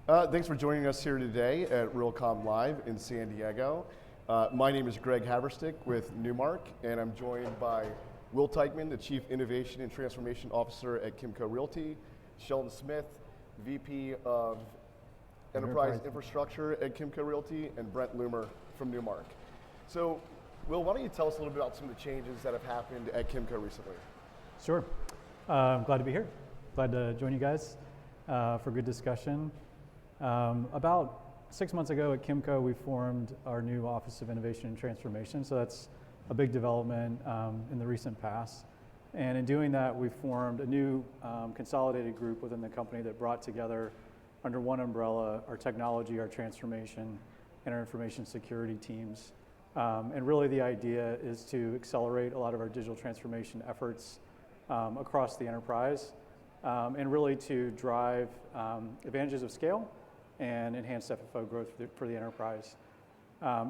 Thanks for joining us here today at Realcomm Live in San Diego. My name is Gregg Haverstick with Newmark, and I'm joined by Will Teichman, the Chief Innovation and Transformation Officer at Kimco Realty, Shelton Smith, VP of Enterprise Infrastructure at Kimco Realty, and Brent Loomer from Newmark. So, Will, why don't you tell us a little bit about some of the changes that have happened at Kimco recently? Sure. I'm glad to be here. Glad to join you guys for good discussion. About 6 months ago at Kimco, we formed our new Office of Innovation and Transformation. So that's a big development in the recent past. And in doing that, we formed a new consolidated group within the company that brought together under one umbrella our technology, our transformation, and our information security teams. And really the idea is to accelerate a lot of our digital transformation efforts across the enterprise and really to drive advantages of scale and enhanced FFO growth for the enterprise.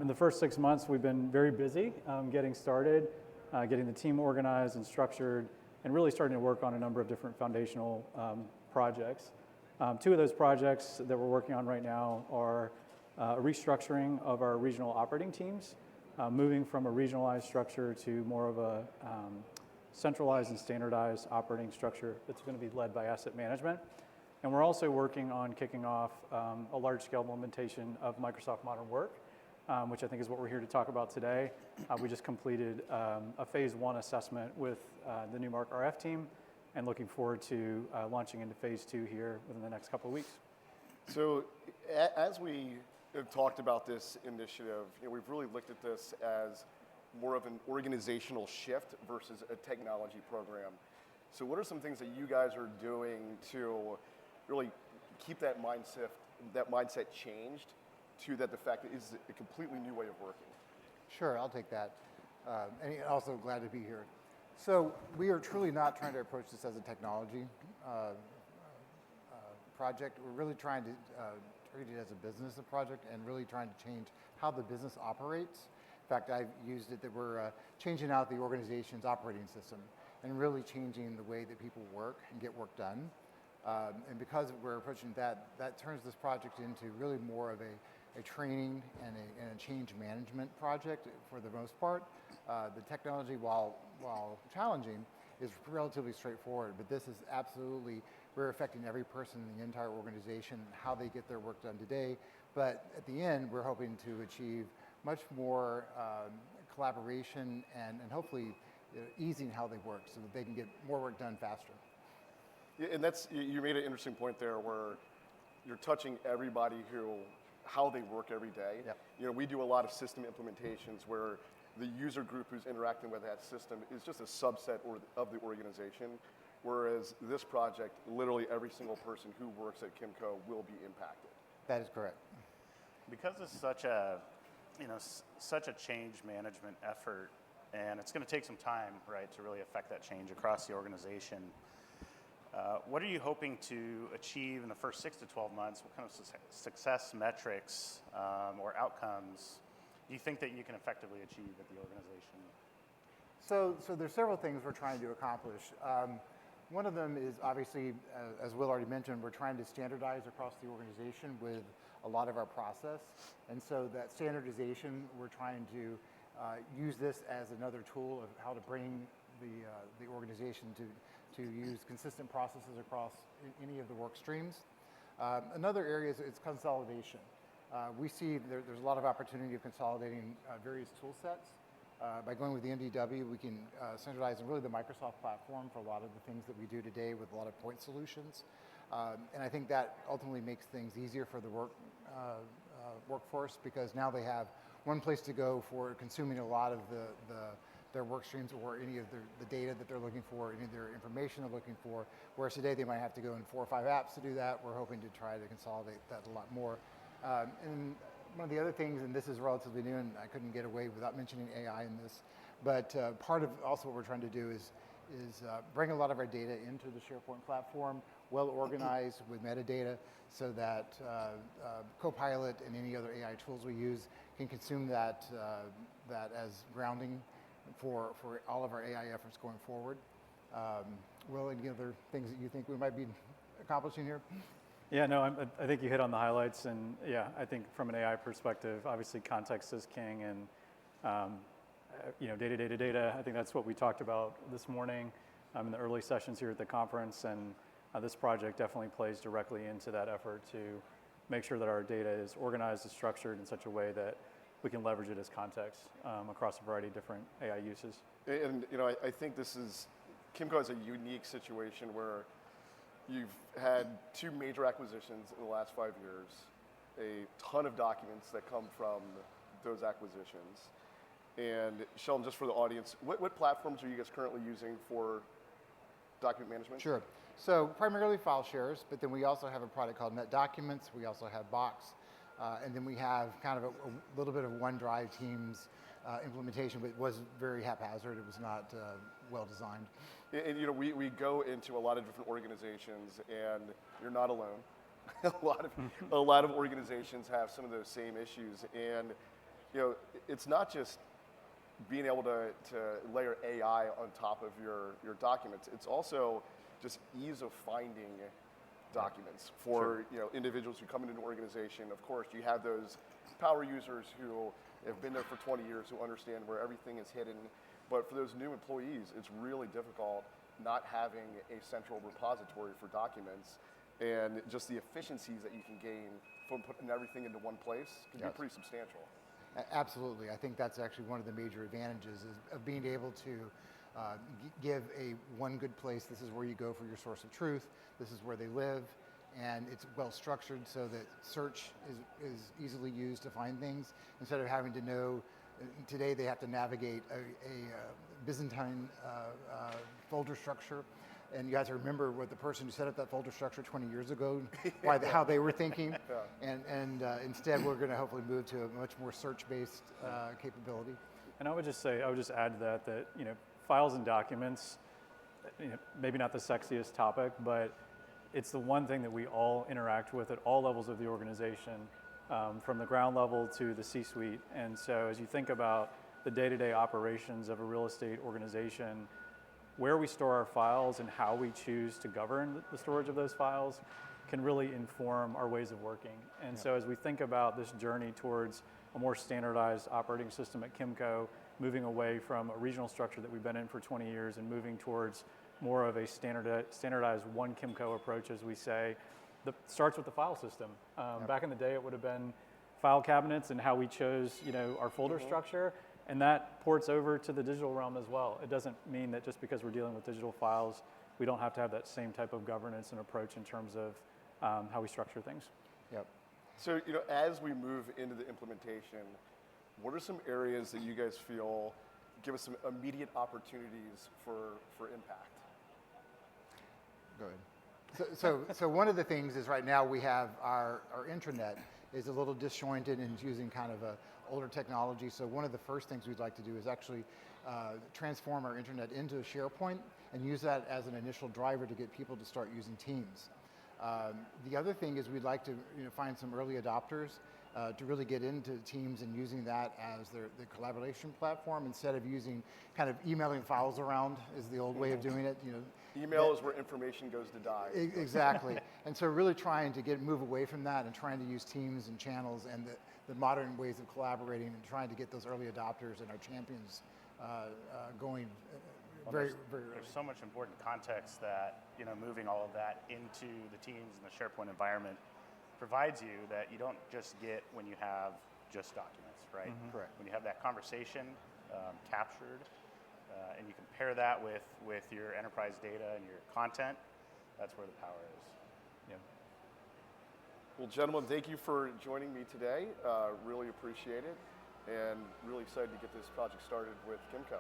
In the first 6 months, we've been very busy getting started, getting the team organized and structured, and really starting to work on a number of different foundational projects. Two of those projects that we're working on right now are a restructuring of our regional operating teams, moving from a regionalized structure to more of a centralized and standardized operating structure that's going to be led by asset management. And we're also working on kicking off a large-scale implementation of Microsoft Modern Work, which I think is what we're here to talk about today. We just completed a phase 1 assessment with the Newmark RF team and looking forward to launching into phase 2 here within the next couple of weeks. So as we have talked about this initiative, we've really looked at this as more of an organizational shift versus a technology program. So what are some things that you guys are doing to really keep that mindset changed to that the fact that it's a completely new way of working? Sure, I'll take that. And also glad to be here. So we are truly not trying to approach this as a technology project. We're really trying to treat it as a business project and really trying to change how the business operates. In fact, I've used it that we're changing out the organization's operating system and really changing the way that people work and get work done. And because we're approaching that turns this project into really more of a training and a change management project for the most part. The technology, while challenging, is relatively straightforward, but this is absolutely, we're affecting every person in the entire organization, how they get their work done today. But at the end, we're hoping to achieve much more collaboration and hopefully easing how they work so that they can get more work done faster. Yeah, and you made an interesting point there where you're touching everybody how they work every day. Yep. We do a lot of system implementations where the user group who's interacting with that system is just a subset of the organization, whereas this project, literally every single person who works at Kimco will be impacted. That is correct. Because it's such a change management effort, and it's going to take some time, right, to really affect that change across the organization. What are you hoping to achieve in the first 6 to 12 months? What kind of success metrics or outcomes do you think that you can effectively achieve at the organization? So there's several things we're trying to accomplish. One of them is obviously, as Will already mentioned, we're trying to standardize across the organization with a lot of our process. And so that standardization, we're trying to use this as another tool of how to bring the organization to use consistent processes across any of the work streams. Another area is consolidation. We see there's a lot of opportunity of consolidating various tool sets. By going with the MDW, we can standardize on really the Microsoft platform for a lot of the things that we do today with a lot of point solutions. And I think that ultimately makes things easier for the workforce because now they have one place to go for consuming a lot of their work streams or any of the data that they're looking for, any of their information they're looking for, whereas today they might have to go in 4 or 5 apps to do that. We're hoping to try to consolidate that a lot more. And one of the other things, and this is relatively new, and I couldn't get away without mentioning AI in this, but part of also what we're trying to do is bring a lot of our data into the SharePoint platform, well organized with metadata, so that Copilot and any other AI tools we use can consume that as grounding for all of our AI efforts going forward. Will, any other things that you think we might be accomplishing here? Yeah, no, I think you hit on the highlights, and yeah, I think from an AI perspective, obviously context is king, and data. I think that's what we talked about this morning in the early sessions here at the conference, and this project definitely plays directly into that effort to make sure that our data is organized and structured in such a way that we can leverage it as context across a variety of different AI uses. And I think Kimco is a unique situation where you've had 2 major acquisitions in the last 5 years, a ton of documents that come from those acquisitions. And Shelton, just for the audience, what platforms are you guys currently using for document management? Sure. So primarily file shares, but then we also have a product called Net Documents. We also have Box. And then we have kind of a little bit of OneDrive Teams implementation, but it was very haphazard. It was not well designed. And we go into a lot of different organizations, and you're not alone. a lot of organizations have some of those same issues, and it's not just being able to layer AI on top of your documents. It's also just ease of finding documents for individuals who come into an organization. Of course, you have those power users who have been there for 20 years who understand where everything is hidden. But for those new employees, it's really difficult not having a central repository for documents, and just the efficiencies that you can gain from putting everything into one place can be pretty substantial. Absolutely. I think that's actually one of the major advantages of being able to give one good place. This is where you go for your source of truth. This is where they live, and it's well structured so that search is easily used to find things instead of having to know. Today they have to navigate a Byzantine folder structure, and you guys remember what the person who set up that folder structure 20 years ago, how they were thinking, and instead we're going to hopefully move to a much more search-based capability. And I would just add to that files and documents, maybe not the sexiest topic, but it's the one thing that we all interact with at all levels of the organization, from the ground level to the C-suite. And so as you think about the day-to-day operations of a real estate organization, where we store our files and how we choose to govern the storage of those files can really inform our ways of working. And so as we think about this journey towards a more standardized operating system at Kimco, moving away from a regional structure that we've been in for 20 years and moving towards more of a standardized one Kimco approach, as we say, starts with the file system. Back in the day, it would have been file cabinets and how we chose our folder structure, and that ports over to the digital realm as well. It doesn't mean that just because we're dealing with digital files, we don't have to have that same type of governance and approach in terms of how we structure things. Yep. So as we move into the implementation, what are some areas that you guys feel give us some immediate opportunities for impact? Go ahead. So one of the things is right now we have our intranet is a little disjointed and is using kind of a older technology. So one of the first things we'd like to do is actually transform our intranet into a SharePoint and use that as an initial driver to get people to start using Teams. The other thing is we'd like to find some early adopters to really get into Teams and using that as the collaboration platform instead of using kind of emailing files around is the old way of doing it. Email is where information goes to die. Exactly. And so really trying to move away from that and trying to use Teams and channels and the modern ways of collaborating and trying to get those early adopters and our champions going very early. There's so much important context that moving all of that into the Teams and the SharePoint environment provides you that you don't just get when you have just documents, right? Mm-hmm. Correct. When you have that conversation captured, and you compare that with your enterprise data and your content, that's where the power is. Yeah. Well, gentlemen, thank you for joining me today. Really appreciate it, and really excited to get this project started with Kimco.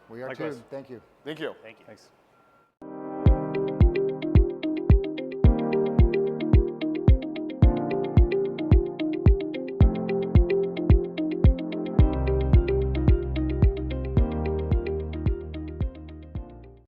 We are Likewise. too. Thank you. Thank you. Thank you. Thanks.